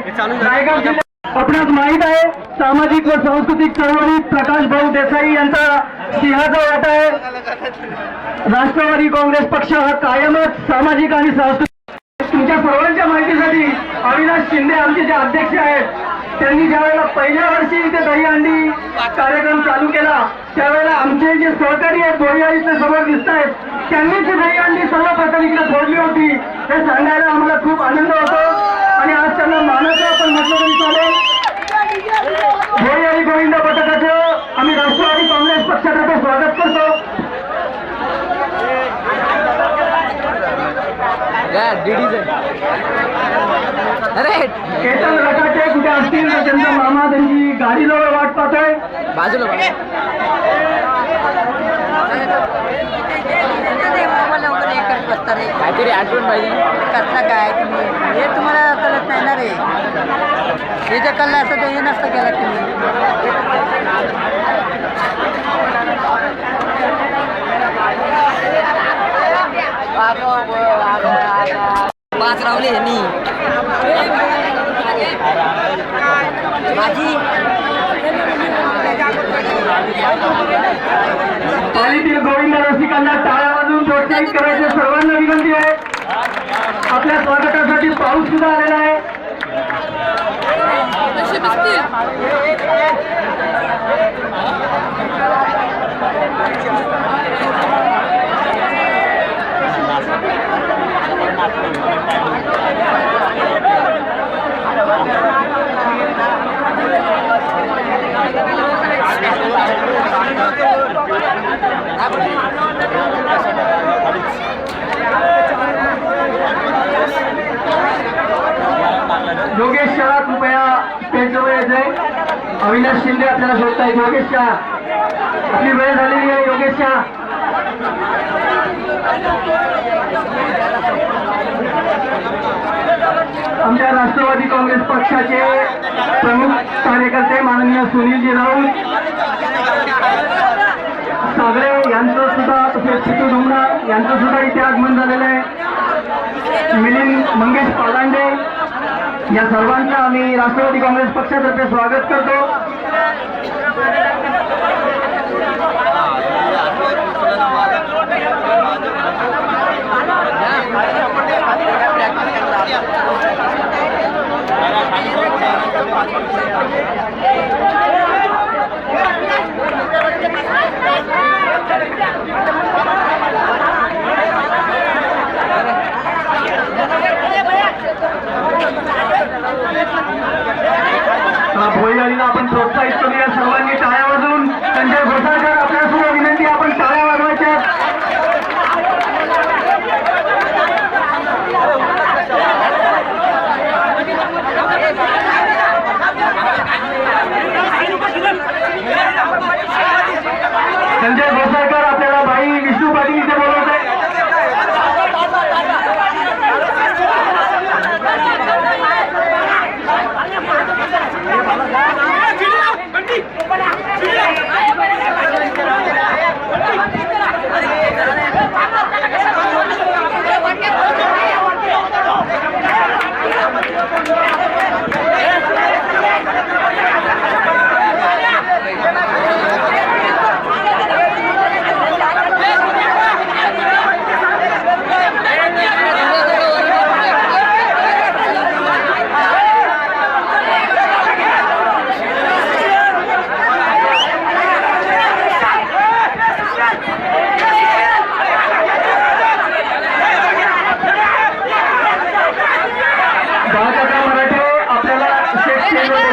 रायगड जिल्ह्यात आपणास माहित आहे सामाजिक व सांस्कृतिक चळवळीत प्रकाश भाऊ देसाई यांचा सिंहाचा वाटा आहे। राष्ट्रवादी काँग्रेस पक्ष हा कायमच सामाजिक आणि सांस्कृतिक। तुमच्या सर्वांच्या माहितीसाठी अविनाश शिंदे आमचे जे अध्यक्ष आहेत त्यांनी ज्यावेळेला पहिल्या वर्षी इथे दहीहंडी कार्यक्रम चालू केला त्यावेळेला आमचे जे सहकारी आहेत दोरीवाडीतले समोर दिसत आहेत त्यांनीच दहीहंडी सर्वप्रथम इकडे फोडली होती हे सांगायला आम्हाला खूप आनंद होतो आणि आज त्यांना मानाचं आपण म्हटलं तरी चालेल। दोरीवाडी गोविंद पथकाचं आम्ही राष्ट्रवादी काँग्रेस पक्षातर्फे स्वागत करतो। केतन रटाटे कुठे असतील तर त्यांचा मामा त्यांची गाडी जवळ वाट पाहतोय बाजूला काहीतरी आठवण पाहिजे कसला काय तुम्ही हे तुम्हाला कळत नाही ना रे हे जर कळलं असतं तर हे नसतं केलं तुम्ही। पाच रावले यांनी माझी पालीतील गोविंद रसिकांना टाळ्या वाजवून प्रोत्साहित करायचे सर्वांना विनंती आहे। आपल्या स्वागतासाठी पाऊस सुद्धा आलेला आहे। योगेश शाह कृपया स्टेजवर यायचंय। अविनाश शिंदे आपल्याला शोधतायत। योगेश शाह आपली वेळ झालेली आहे। योगेश शाह आमच्या राष्ट्रवादी काँग्रेस पक्षाचे प्रमुख कार्यकर्ते माननीय सुनीलजी राऊत सागरे यांचं सुद्धा तसेच चितू डोंगरा यांचं सुद्धा इथे आगमन झालेलं आहे। मिलिंद मंगेश पालांडे या सर्वांचं आम्ही राष्ट्रवादी काँग्रेस पक्षातर्फे स्वागत करतो। भोईवाडीला आपण प्रोत्साहित करूया सर्वांनी टाळ्या वाजवून। संजय घोसाळकर आपल्याला सुद्धा विनंती आपण टाळ्या वाजवायच्या। संजय घोसाळकर आपल्याला भाई विष्णू पाटील इथे बोलवत आहे। आपल्याला शेख स्टेजवर